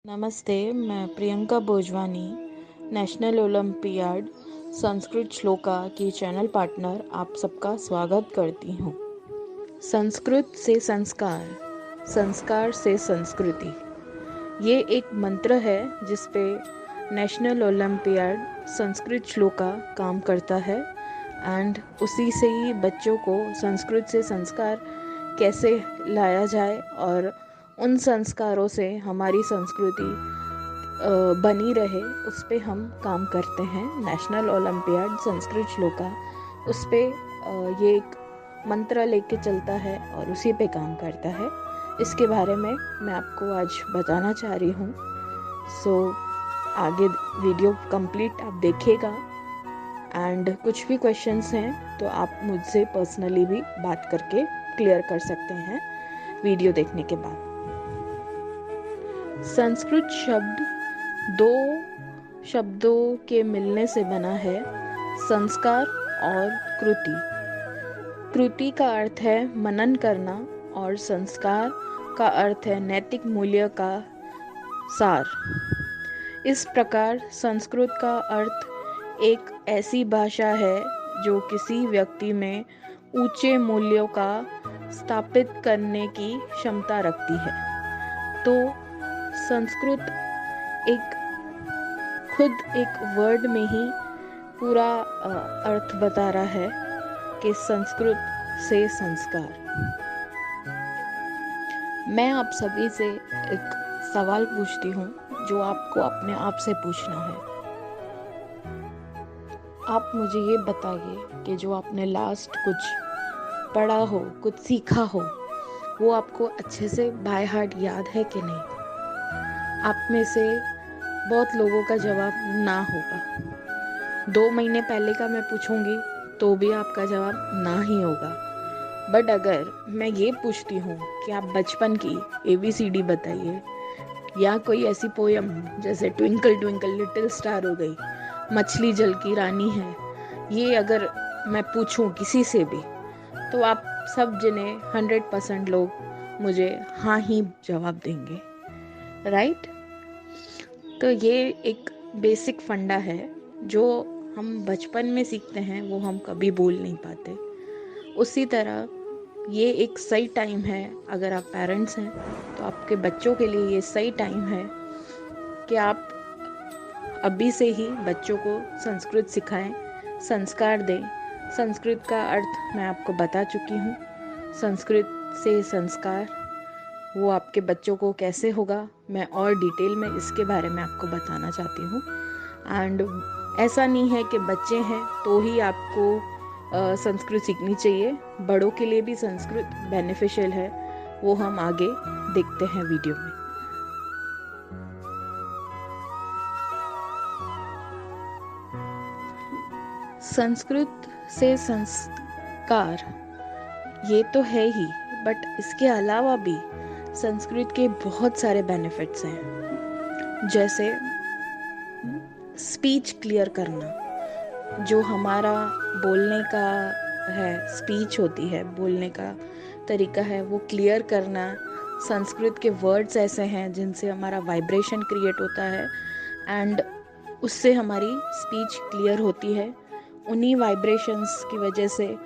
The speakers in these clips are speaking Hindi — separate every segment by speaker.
Speaker 1: नमस्ते, मैं प्रियंका भोजवानी, नेशनल ओलंपियाड संस्कृत श्लोका की चैनल पार्टनर आप सबका स्वागत करती हूँ। संस्कृत से संस्कार, संस्कार से संस्कृति, ये एक मंत्र है जिस पे नेशनल ओलंपियाड संस्कृत श्लोका काम करता है एंड उसी से ही बच्चों को संस्कृत से संस्कार कैसे लाया जाए और उन संस्कारों से हमारी संस्कृति बनी रहे उस पे हम काम करते हैं। नेशनल ओलंपियाड संस्कृत श्लोका उस पे ये एक मंत्र लेके चलता है और उसी पे काम करता है। इसके बारे में मैं आपको आज बताना चाह रही हूँ। आगे वीडियो कंप्लीट आप देखिएगा एंड कुछ भी क्वेश्चंस हैं तो आप मुझसे पर्सनली भी बात करके क्लियर कर सकते हैं वीडियो देखने के बाद। संस्कृत शब्द दो शब्दों के मिलने से बना है, संस्कार और कृति। कृति का अर्थ है मनन करना और संस्कार का अर्थ है नैतिक मूल्य का सार। इस प्रकार संस्कृत का अर्थ एक ऐसी भाषा है जो किसी व्यक्ति में ऊंचे मूल्यों का स्थापित करने की क्षमता रखती है। तो संस्कृत खुद एक वर्ड में ही पूरा अर्थ बता रहा है कि संस्कृत से संस्कार। मैं आप सभी से एक सवाल पूछती हूँ जो आपको अपने आप से पूछना है। आप मुझे ये बताइए कि जो आपने लास्ट कुछ पढ़ा हो, कुछ सीखा हो, वो आपको अच्छे से बाय हार्ट याद है कि नहीं? आप में से बहुत लोगों का जवाब ना होगा। 2 महीने पहले का मैं पूछूंगी तो भी आपका जवाब ना ही होगा। बट अगर मैं ये पूछती हूँ कि आप बचपन की ABCD बताइए या कोई ऐसी पोयम जैसे ट्विंकल ट्विंकल लिटिल स्टार हो गई, मछली जल की रानी है, ये अगर मैं पूछूं किसी से भी तो आप सब जने 100% लोग मुझे हाँ ही जवाब देंगे, राइट? तो ये एक बेसिक फंडा है जो हम बचपन में सीखते हैं, वो हम कभी भूल नहीं पाते। उसी तरह ये एक सही टाइम है, अगर आप पेरेंट्स हैं तो आपके बच्चों के लिए ये सही टाइम है कि आप अभी से ही बच्चों को संस्कृत सिखाएं, संस्कार दें। संस्कृत का अर्थ मैं आपको बता चुकी हूँ। संस्कृत से संस्कार वो आपके बच्चों को कैसे होगा, मैं और डिटेल में इसके बारे में आपको बताना चाहती हूँ। एंड ऐसा नहीं है कि बच्चे हैं तो ही आपको संस्कृत सीखनी चाहिए, बड़ों के लिए भी संस्कृत बेनिफिशियल है, वो हम आगे देखते हैं वीडियो में। संस्कृत से संस्कार ये तो है ही, बट इसके अलावा भी संस्कृत के बहुत सारे बेनिफिट्स हैं। जैसे स्पीच क्लियर करना, जो हमारा बोलने का है, स्पीच होती है, बोलने का तरीका है, वो क्लियर करना। संस्कृत के वर्ड्स ऐसे हैं जिनसे हमारा वाइब्रेशन क्रिएट होता है एंड उससे हमारी स्पीच क्लियर होती है। उन्हीं वाइब्रेशंस की वजह से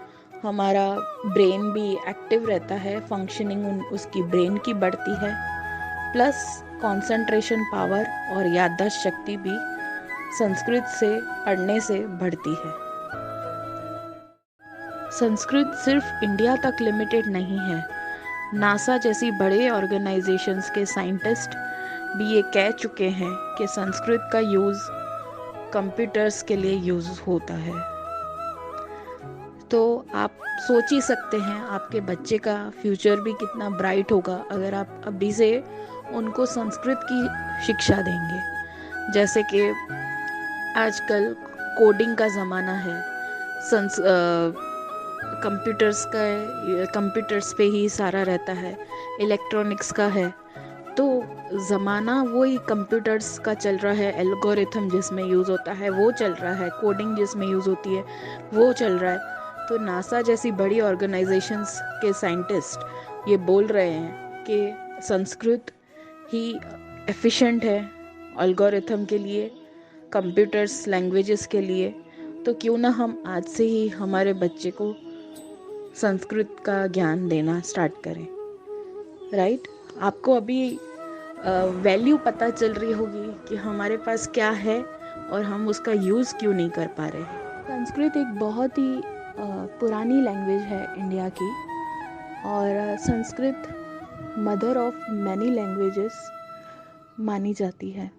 Speaker 1: हमारा ब्रेन भी एक्टिव रहता है, फंक्शनिंग उसकी ब्रेन की बढ़ती है, प्लस कंसंट्रेशन पावर और याददाश्त शक्ति भी संस्कृत से पढ़ने से बढ़ती है। संस्कृत सिर्फ इंडिया तक लिमिटेड नहीं है। नासा जैसी बड़े ऑर्गेनाइजेशंस के साइंटिस्ट भी ये कह चुके हैं कि संस्कृत का यूज़ कंप्यूटर्स के लिए यूज़ होता है। तो आप सोच ही सकते हैं आपके बच्चे का फ्यूचर भी कितना ब्राइट होगा अगर आप अभी से उनको संस्कृत की शिक्षा देंगे। जैसे कि आजकल कोडिंग का ज़माना है, कंप्यूटर्स पे ही सारा रहता है, इलेक्ट्रॉनिक्स का है, तो ज़माना वही कंप्यूटर्स का चल रहा है, एल्गोरिथम जिसमें यूज़ होता है वो चल रहा है, कोडिंग जिसमें यूज़ होती है वो चल रहा है। तो नासा जैसी बड़ी ऑर्गेनाइजेशंस के साइंटिस्ट ये बोल रहे हैं कि संस्कृत ही एफिशिएंट है एल्गोरिथम के लिए, कंप्यूटर्स लैंग्वेजेस के लिए, तो क्यों ना हम आज से ही हमारे बच्चे को संस्कृत का ज्ञान देना स्टार्ट करें, राइट? आपको अभी वैल्यू पता चल रही होगी कि हमारे पास क्या है और हम उसका यूज़ क्यों नहीं कर पा रहे। संस्कृत एक बहुत ही पुरानी लैंग्वेज है इंडिया की, और Sanskrit mother of many languages मानी जाती है।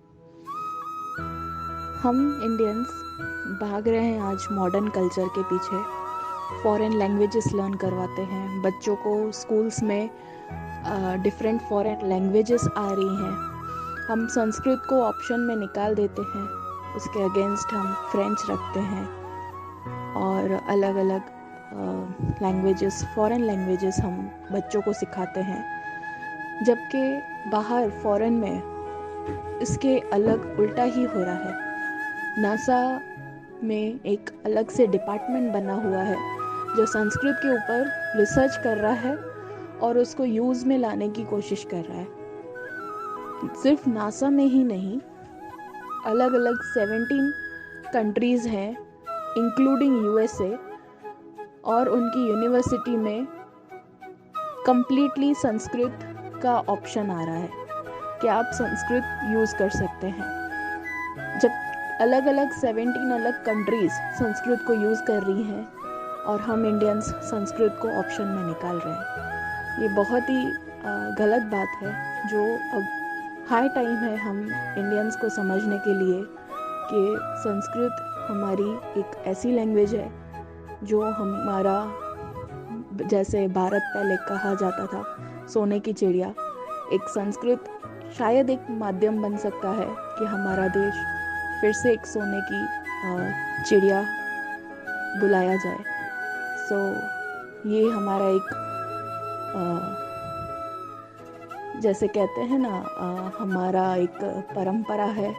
Speaker 1: हम इंडियंस भाग रहे हैं आज मॉडर्न कल्चर के पीछे, फॉरेन लैंग्वेजेस लर्न करवाते हैं बच्चों को, स्कूल्स में डिफरेंट फॉरेन लैंग्वेजेस आ रही हैं, हम संस्कृत को ऑप्शन में निकाल देते हैं, उसके अगेंस्ट हम फ्रेंच रखते हैं और अलग अलग लैंग्वेजेस, फॉरेन लैंग्वेजेस हम बच्चों को सिखाते हैं, जबकि बाहर फॉरेन में इसके अलग उल्टा ही हो रहा है। नासा में एक अलग से डिपार्टमेंट बना हुआ है जो संस्कृत के ऊपर रिसर्च कर रहा है और उसको यूज़ में लाने की कोशिश कर रहा है। सिर्फ नासा में ही नहीं, अलग अलग 17 कंट्रीज़ हैं इंक्लूडिंग यूएसए, और उनकी यूनिवर्सिटी में कंप्लीटली संस्कृत का ऑप्शन आ रहा है कि आप संस्कृत यूज़ कर सकते हैं। जब अलग अलग 17 अलग कंट्रीज़ संस्कृत को यूज़ कर रही हैं और हम इंडियंस संस्कृत को ऑप्शन में निकाल रहे हैं, ये बहुत ही गलत बात है, जो अब हाई टाइम है हम इंडियंस को समझने के लिए कि संस्कृत हमारी एक ऐसी लैंग्वेज है जो हमारा, जैसे भारत पहले कहा जाता था सोने की चिड़िया, एक संस्कृत शायद एक माध्यम बन सकता है कि हमारा देश फिर से एक सोने की चिड़िया बुलाया जाए। सो ये हमारा एक जैसे कहते हैं ना, हमारा एक परंपरा है,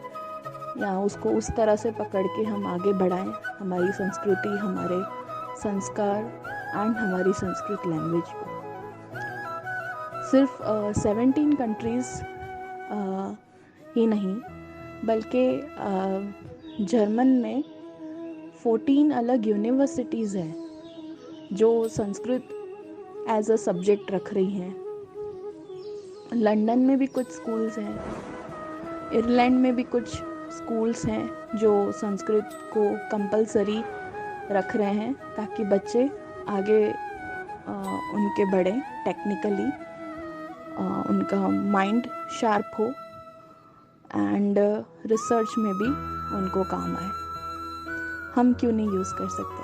Speaker 1: या उसको उस तरह से पकड़ के हम आगे बढ़ाएं हमारी संस्कृति, हमारे संस्कार एंड हमारी संस्कृत लैंग्वेज को। सिर्फ 17 कंट्रीज़ ही नहीं, बल्कि जर्मन में 14 अलग यूनिवर्सिटीज़ हैं जो संस्कृत एज अ सब्जेक्ट रख रही हैं। लंदन में भी कुछ स्कूल्स हैं, आयरलैंड में भी कुछ स्कूल्स हैं जो संस्कृत को कंपलसरी रख रहे हैं ताकि बच्चे आगे उनके बढ़ें, टेक्निकली उनका माइंड शार्प हो एंड रिसर्च में भी उनको काम आए। हम क्यों नहीं यूज़ कर सकते?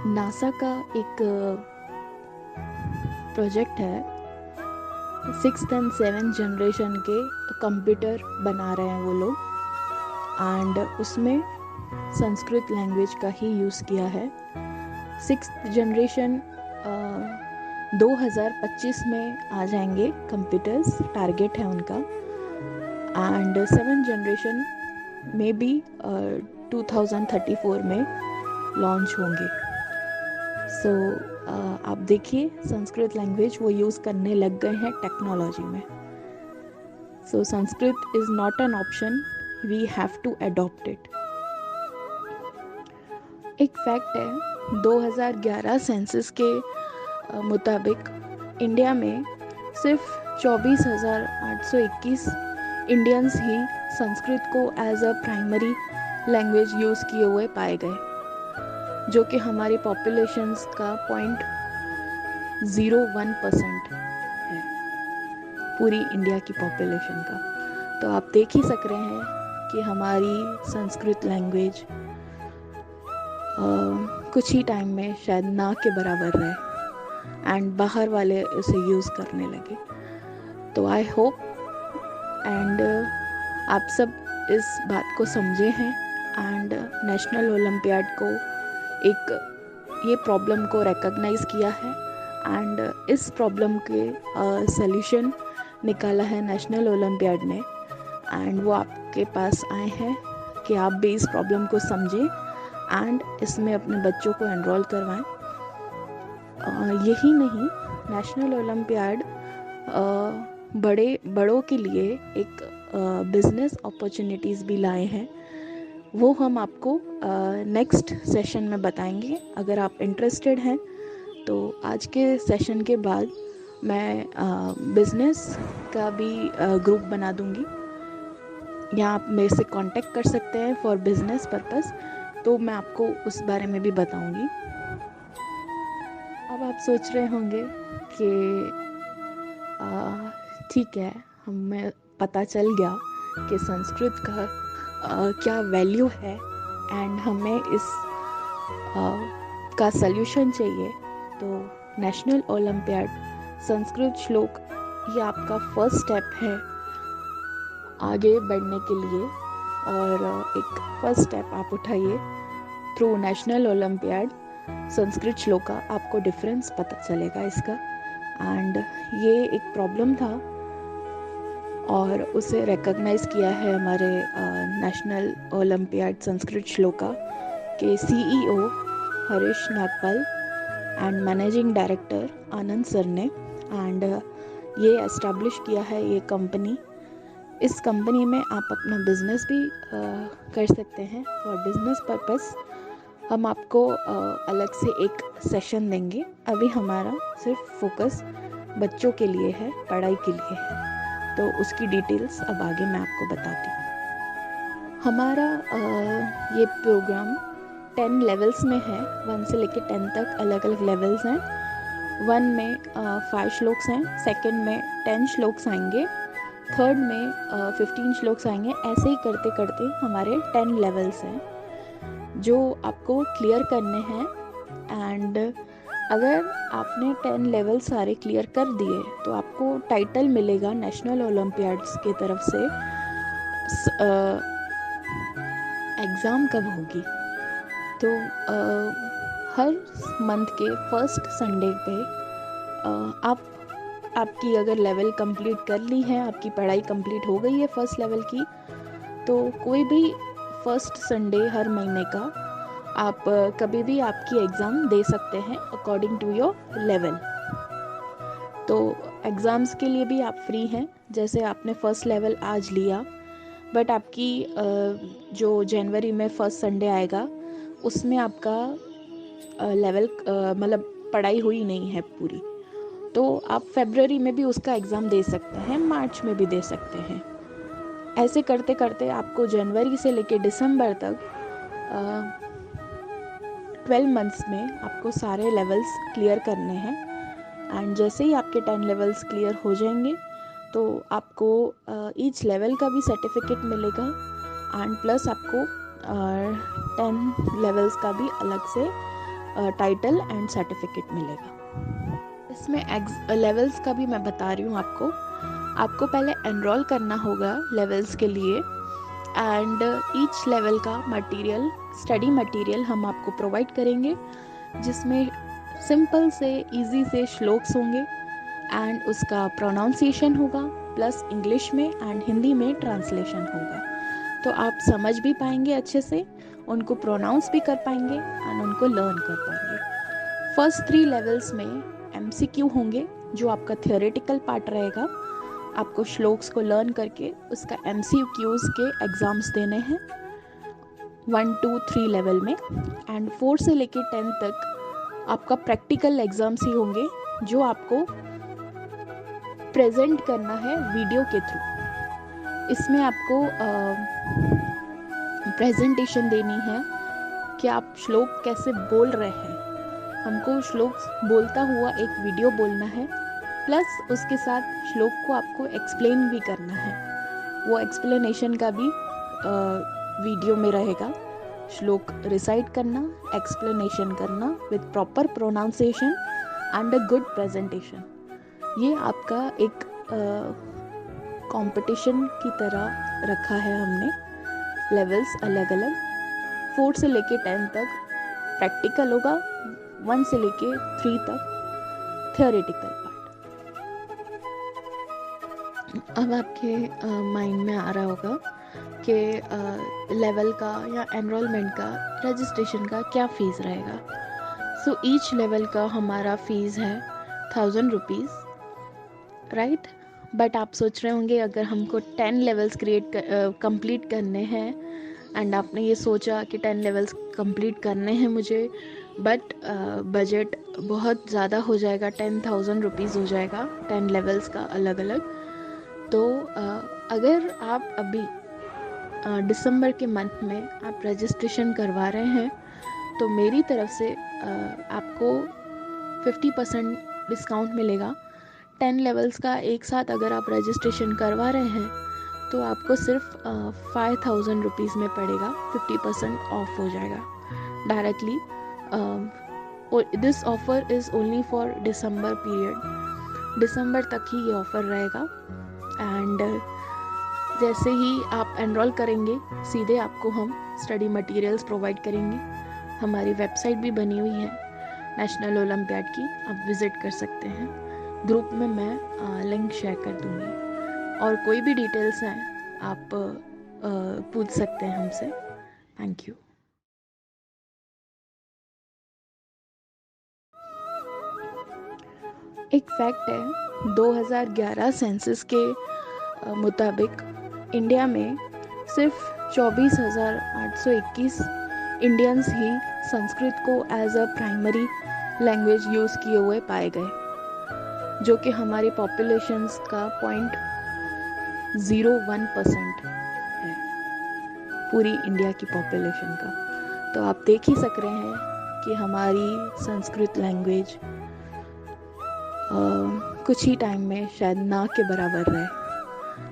Speaker 1: नासा का एक प्रोजेक्ट है, 6th and 7th जनरेशन के कंप्यूटर बना रहे हैं वो लोग, एंड उसमें संस्कृत लैंग्वेज का ही यूज़ किया है। 6th जनरेशन 2025 में आ जाएंगे कंप्यूटर्स, टारगेट है उनका, एंड 7th जनरेशन में भी 2034 में लॉन्च होंगे। सो आप देखिए, संस्कृत लैंग्वेज वो यूज़ करने लग गए हैं टेक्नोलॉजी में। So Sanskrit is not an option, we have to adopt it. एक फैक्ट है, 2011 सेंसस के मुताबिक इंडिया में सिर्फ 24,821 इंडियंस ही संस्कृत को as a primary language use किए हुए पाए गए, जो कि हमारी पॉपुलेशंस का 0.01% है पूरी इंडिया की पॉपुलेशन का। तो आप देख ही सक रहे हैं कि हमारी संस्कृत लैंग्वेज कुछ ही टाइम में शायद ना के बराबर रहे एंड बाहर वाले उसे यूज़ करने लगे। तो आई होप एंड आप सब इस बात को समझे हैं एंड नेशनल ओलंपियाड को एक ये प्रॉब्लम को रिकॉग्नाइज़ किया है एंड इस प्रॉब्लम के सल्यूशन निकाला है नेशनल ओलंपियाड ने, एंड वो आपके पास आए हैं कि आप भी इस प्रॉब्लम को समझें एंड इसमें अपने बच्चों को एनरोल करवाएं। यही नहीं, नेशनल ओलंपियाड बड़ों के लिए एक बिजनेस अपॉर्चुनिटीज़ भी लाए हैं, वो हम आपको नेक्स्ट सेशन में बताएंगे। अगर आप इंटरेस्टेड हैं तो आज के सेशन के बाद मैं बिजनेस का भी ग्रुप बना दूंगी, या आप मेरे से कांटेक्ट कर सकते हैं फॉर बिजनेस पर्पस, तो मैं आपको उस बारे में भी बताऊंगी। अब आप सोच रहे होंगे कि ठीक है, हमें पता चल गया कि संस्कृत का क्या वैल्यू है एंड हमें इस का सल्यूशन चाहिए। तो नेशनल ओलंपियाड संस्कृत श्लोक ये आपका फर्स्ट स्टेप है आगे बढ़ने के लिए, और एक फर्स्ट स्टेप आप उठाइए through national olympiad Sanskrit shloka, आपको डिफरेंस पता चलेगा इसका। एंड ये एक प्रॉब्लम था और उसे रिकॉग्नाइज किया है हमारे नेशनल ओलंपियाड संस्कृत श्लोका के CEO Harish Nagpal and managing director Anand sir ने। एंड ये एस्टैब्लिश किया है ये कंपनी। इस कंपनी में आप अपना बिजनेस भी कर सकते हैं फॉर बिजनेस पर्पस। हम आपको अलग से एक सेशन देंगे। अभी हमारा सिर्फ फोकस बच्चों के लिए है, पढ़ाई के लिए है, तो उसकी डिटेल्स अब आगे मैं आपको बताती हूँ। हमारा ये प्रोग्राम 10 लेवल्स में है, 1 से लेकर 10 तक अलग अलग लेवल्स हैं। 1 में 5 श्लोक्स हैं, सेकंड में 10 श्लोक्स आएंगे, थर्ड में 15 श्लोक्स आएंगे। ऐसे ही करते करते हमारे 10 लेवल्स हैं जो आपको क्लियर करने हैं। एंड अगर आपने 10 लेवल सारे क्लियर कर दिए तो आपको टाइटल मिलेगा नेशनल ओलंपियाड्स की तरफ से। एग्ज़ाम कब होगी? तो हर मंथ के फर्स्ट संडे पे आपकी अगर लेवल कंप्लीट कर ली है, आपकी पढ़ाई कंप्लीट हो गई है फर्स्ट लेवल की, तो कोई भी फर्स्ट संडे हर महीने का आप कभी भी आपकी एग्ज़ाम दे सकते हैं अकॉर्डिंग टू योर लेवल। तो एग्ज़ाम्स के लिए भी आप फ्री हैं। जैसे आपने फ़र्स्ट लेवल आज लिया, बट आपकी जो जनवरी में फर्स्ट संडे आएगा उसमें आपका लेवल मतलब पढ़ाई हुई नहीं है पूरी, तो आप फरवरी में भी उसका एग्ज़ाम दे सकते हैं, मार्च में भी दे सकते हैं। ऐसे करते करते आपको जनवरी से लेकर दिसंबर तक 12 मंथ्स में आपको सारे लेवल्स क्लियर करने हैं। एंड जैसे ही आपके 10 लेवल्स क्लियर हो जाएंगे तो आपको ईच लेवल का भी सर्टिफिकेट मिलेगा, एंड प्लस आपको 10 लेवल्स का भी अलग से टाइटल एंड सर्टिफिकेट मिलेगा। इसमें लेवल्स का भी मैं बता रही हूँ आपको पहले एनरोल करना होगा लेवल्स के लिए। एंड ईच लेवल का मटेरियल, स्टडी मटेरियल हम आपको प्रोवाइड करेंगे, जिसमें सिंपल से इजी से श्लोक्स होंगे एंड उसका प्रोनाउंसिएशन होगा, प्लस इंग्लिश में एंड हिंदी में ट्रांसलेशन होगा। तो आप समझ भी पाएंगे अच्छे से, उनको प्रोनाउंस भी कर पाएंगे एंड उनको लर्न कर पाएंगे। फर्स्ट 3 लेवल्स में MCQ होंगे, जो आपका थियोरेटिकल पार्ट रहेगा। आपको श्लोक्स को लर्न करके उसका MCQs के एग्ज़ाम्स देने हैं 1, 2, 3 लेवल में। एंड 4 से लेकर 10 तक आपका प्रैक्टिकल एग्ज़ाम्स ही होंगे, जो आपको प्रेजेंट करना है वीडियो के थ्रू। इसमें आपको प्रेजेंटेशन देनी है कि आप श्लोक कैसे बोल रहे हैं। हमको श्लोक बोलता हुआ एक वीडियो बोलना है, प्लस उसके साथ श्लोक को आपको एक्सप्लेन भी करना है। वो एक्सप्लेनेशन का भी वीडियो में रहेगा। श्लोक रिसाइट करना, एक्सप्लेनेशन करना with proper pronunciation and a good presentation. ये आपका एक कंपटीशन की तरह रखा है हमने। लेवल्स अलग अलग, 4 से लेके 10 तक प्रैक्टिकल होगा, 1 से लेके 3 तक थियोरेटिकल पार्ट। अब आपके माइंड में आ रहा होगा कि लेवल का या एनरोलमेंट का, रजिस्ट्रेशन का क्या फ़ीस रहेगा। सो ईच लेवल का हमारा फ़ीस है 1000 रुपीज़, राइट। बट आप सोच रहे होंगे अगर हमको 10 लेवल्स कंप्लीट करने हैं एंड आपने ये सोचा कि 10 लेवल्स कंप्लीट करने हैं मुझे, बट बजट बहुत ज़्यादा हो जाएगा, 10,000 रुपीज़ हो जाएगा 10 लेवल्स का अलग अलग। तो अगर आप अभी दिसंबर के मंथ में आप रजिस्ट्रेशन करवा रहे हैं तो मेरी तरफ से आपको 50% डिस्काउंट मिलेगा। 10 लेवल्स का एक साथ अगर आप रजिस्ट्रेशन करवा रहे हैं तो आपको सिर्फ 5,000 रुपीज़ में पड़ेगा, 50% ऑफ हो जाएगा directly. This offer is only for December period, दिसंबर तक ही ये ऑफ़र रहेगा। एंड जैसे ही आप एनरोल करेंगे सीधे आपको हम स्टडी मटेरियल्स प्रोवाइड करेंगे। हमारी वेबसाइट भी बनी हुई है नेशनल ओलंपियाड की, आप विज़िट कर सकते हैं। ग्रुप में मैं लिंक शेयर कर दूँगी और कोई भी डिटेल्स हैं आप पूछ सकते हैं हमसे। Thank you. एक फैक्ट है, 2011 सेंसस के मुताबिक इंडिया में सिर्फ 24,821 इंडियंस ही संस्कृत को as a primary language use किए हुए पाए गए, जो कि हमारी पॉपुलेशंस का 0.01% है पूरी इंडिया की पॉपुलेशन का। तो आप देख ही सक रहे हैं कि हमारी संस्कृत लैंग्वेज कुछ ही टाइम में शायद ना के बराबर रहे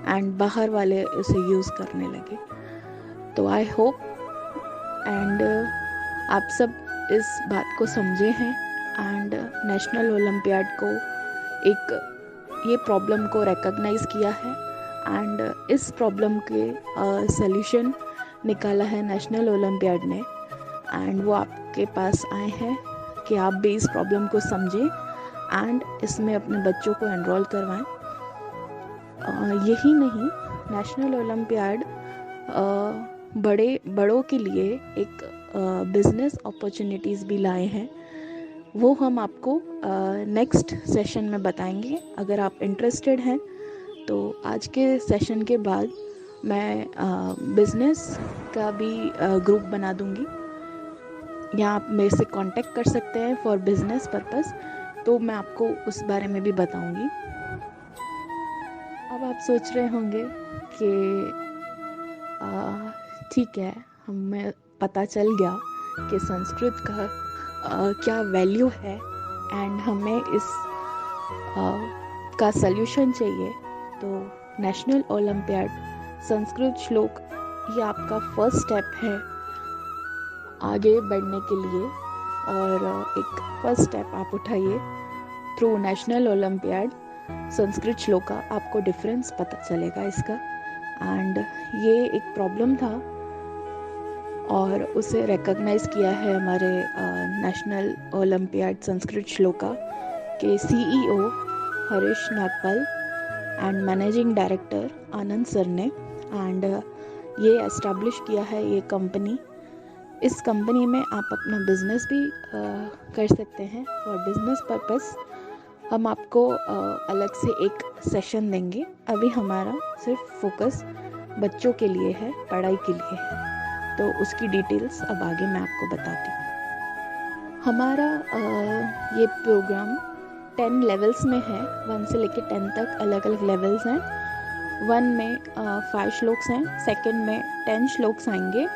Speaker 1: एंड बाहर वाले उसे यूज़ करने लगे। तो आई होप एंड आप सब इस बात को समझे हैं एंड नेशनल ओलंपियाड को ये प्रॉब्लम को रिकॉग्नाइज़ किया है एंड इस प्रॉब्लम के सल्यूशन निकाला है नेशनल ओलंपियाड ने। एंड वो आपके पास आए हैं कि आप भी इस प्रॉब्लम को समझें एंड इसमें अपने बच्चों को एनरोल करवाएं। यही नहीं, नेशनल ओलंपियाड बड़ों के लिए एक बिजनेस अपॉर्चुनिटीज़ भी लाए हैं, वो हम आपको नेक्स्ट सेशन में बताएंगे। अगर आप इंटरेस्टेड हैं तो आज के सेशन के बाद मैं बिजनेस का भी ग्रुप बना दूंगी, या आप मेरे से कांटेक्ट कर सकते हैं फॉर बिजनेस पर्पस, तो मैं आपको उस बारे में भी बताऊंगी। अब आप सोच रहे होंगे कि ठीक है, हमें पता चल गया कि संस्कृत का क्या वैल्यू है एंड हमें इस का सल्यूशन चाहिए। तो नेशनल ओलंपियाड संस्कृत श्लोक ये आपका फर्स्ट स्टेप है आगे बढ़ने के लिए, और एक फर्स्ट स्टेप आप उठाइए थ्रू नेशनल ओलंपियाड संस्कृत श्लोक का, आपको डिफरेंस पता चलेगा इसका। एंड ये एक प्रॉब्लम था और उसे रिकॉग्नाइज किया है हमारे नेशनल ओलंपियाड संस्कृत श्लोका के CEO Harish Nagpal and managing director Anand sir ने। एंड ये एस्टैब्लिश किया है ये कंपनी। इस कंपनी में आप अपना बिजनेस भी कर सकते हैं फॉर बिजनेस पर्पस। हम आपको अलग से एक सेशन देंगे, अभी हमारा सिर्फ फोकस बच्चों के लिए है, पढ़ाई के लिए है, तो उसकी डिटेल्स अब आगे मैं आपको बताती हूँ। हमारा ये प्रोग्राम 10 लेवल्स में है, 1 से लेकर 10 तक अलग अलग लेवल्स हैं। 1 में 5 श्लोक्स हैं, सेकंड में 10 श्लोक्स आएंगे,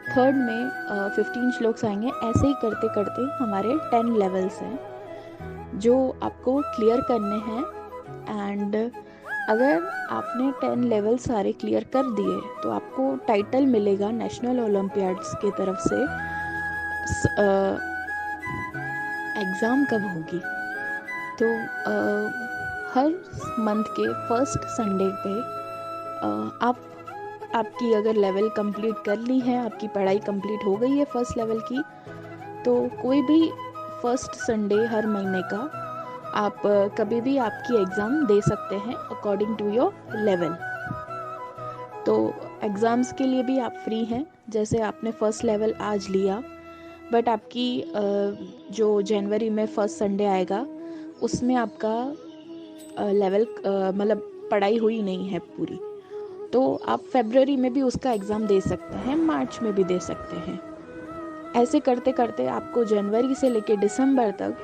Speaker 1: थर्ड में 15 श्लोक्स आएंगे। ऐसे ही करते करते हमारे 10 लेवल्स हैं जो आपको क्लियर करने हैं। एंड अगर आपने 10 लेवल सारे क्लियर कर दिए तो आपको टाइटल मिलेगा नेशनल ओलंपियाड्स की तरफ से। एग्ज़ाम कब होगी? तो हर मंथ के फर्स्ट संडे पे आपकी अगर लेवल कंप्लीट कर ली है, आपकी पढ़ाई कंप्लीट हो गई है फर्स्ट लेवल की, तो कोई भी फर्स्ट संडे हर महीने का आप कभी भी आपकी एग्ज़ाम दे सकते हैं अकॉर्डिंग टू योर लेवल। तो एग्ज़ाम्स के लिए भी आप फ्री हैं। जैसे आपने फ़र्स्ट लेवल आज लिया, बट आपकी जो जनवरी में फर्स्ट संडे आएगा उसमें आपका लेवल मतलब पढ़ाई हुई नहीं है पूरी, तो आप फरवरी में भी उसका एग्ज़ाम दे सकते हैं, मार्च में भी दे सकते हैं। ऐसे करते करते आपको जनवरी से लेके दिसंबर तक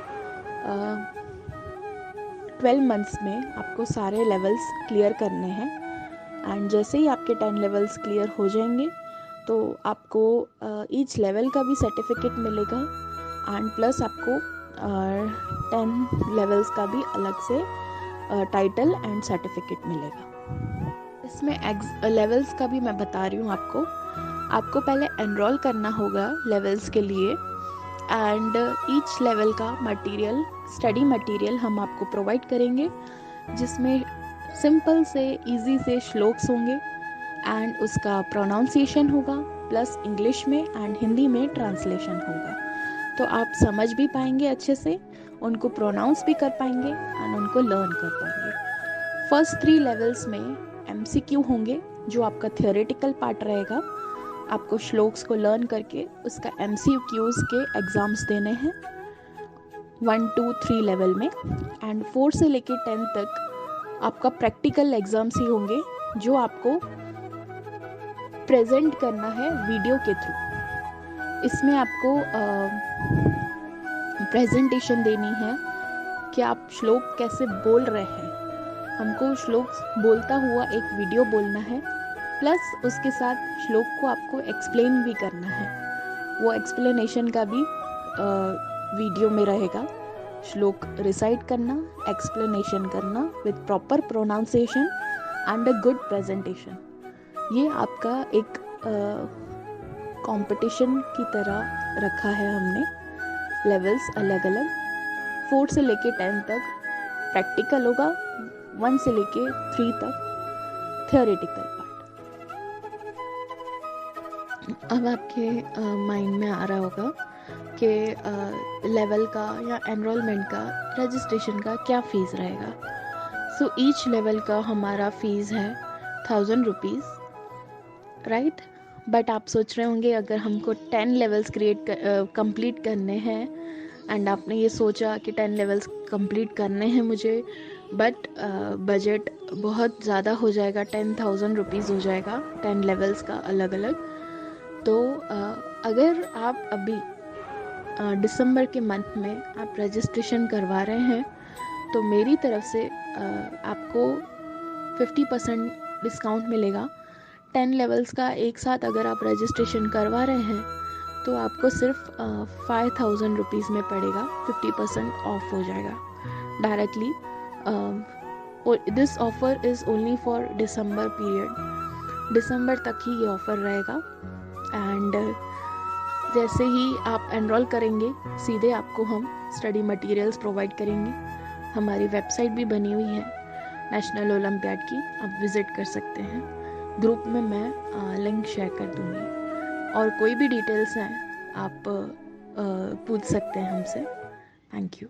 Speaker 1: 12 मंथ्स में आपको सारे लेवल्स क्लियर करने हैं। एंड जैसे ही आपके 10 लेवल्स क्लियर हो जाएंगे तो आपको ईच लेवल का भी सर्टिफिकेट मिलेगा एंड प्लस आपको 10 लेवल्स का भी अलग से टाइटल एंड सर्टिफिकेट मिलेगा। इसमें लेवल्स का भी मैं बता रही हूँ आपको पहले एनरोल करना होगा लेवल्स के लिए एंड ईच लेवल का मटेरियल, स्टडी मटेरियल हम आपको प्रोवाइड करेंगे, जिसमें सिंपल से इजी से श्लोक्स होंगे एंड उसका प्रोनाउंसिएशन होगा, प्लस इंग्लिश में एंड हिंदी में ट्रांसलेशन होगा, तो आप समझ भी पाएंगे अच्छे से, उनको प्रोनाउंस भी कर पाएंगे एंड उनको लर्न कर पाएंगे। फर्स्ट 3 लेवल्स में MCQ होंगे, जो आपका थियोरेटिकल पार्ट रहेगा। आपको श्लोक्स को लर्न करके उसका MCQs के एग्ज़ाम्स देने हैं 1, 2, 3 लेवल में, एंड 4 से लेके 10 तक आपका प्रैक्टिकल एग्ज़ाम्स ही होंगे, जो आपको प्रेजेंट करना है वीडियो के थ्रू। इसमें आपको प्रेजेंटेशन देनी है कि आप श्लोक कैसे बोल रहे हैं। हमको श्लोक बोलता हुआ एक वीडियो बोलना है, प्लस उसके साथ श्लोक को आपको एक्सप्लेन भी करना है। वो एक्सप्लेनेशन का भी वीडियो में रहेगा। श्लोक रिसाइट करना, एक्सप्लेनेशन करना with proper pronunciation and a good presentation. ये आपका एक कंपटीशन की तरह रखा है हमने। लेवल्स अलग अलग, 4 से लेके 10 तक प्रैक्टिकल होगा, 1 से लेके 3 तक थियोरेटिकल पार्ट। अब आपके माइंड में आ रहा होगा कि लेवल का या एनरोलमेंट का, रजिस्ट्रेशन का क्या फ़ीस रहेगा। सो ईच लेवल का हमारा फ़ीस है 1000 रुपीज़, राइट। बट आप सोच रहे होंगे अगर हमको 10 लेवल्स कंप्लीट करने हैं एंड आपने ये सोचा कि 10 लेवल्स कंप्लीट करने हैं मुझे, बट बजट बहुत ज़्यादा हो जाएगा, 10,000 रुपीज़ हो जाएगा 10 लेवल्स का अलग अलग। तो अगर आप अभी दिसंबर के मंथ में आप रजिस्ट्रेशन करवा रहे हैं तो मेरी तरफ से आपको 50% डिस्काउंट मिलेगा। 10 लेवल्स का एक साथ अगर आप रजिस्ट्रेशन करवा रहे हैं तो आपको सिर्फ 5,000 रुपीज़ में पड़ेगा, 50% ऑफ हो जाएगा directly. This offer is only for December period, दिसंबर तक ही ये ऑफ़र रहेगा। एंड जैसे ही आप एनरोल करेंगे सीधे आपको हम स्टडी मटेरियल्स प्रोवाइड करेंगे। हमारी वेबसाइट भी बनी हुई है नेशनल ओलंपियाड की, आप विज़िट कर सकते हैं। ग्रुप में मैं लिंक शेयर कर दूँगी, और कोई भी डिटेल्स हैं आप पूछ सकते हैं हमसे। Thank you.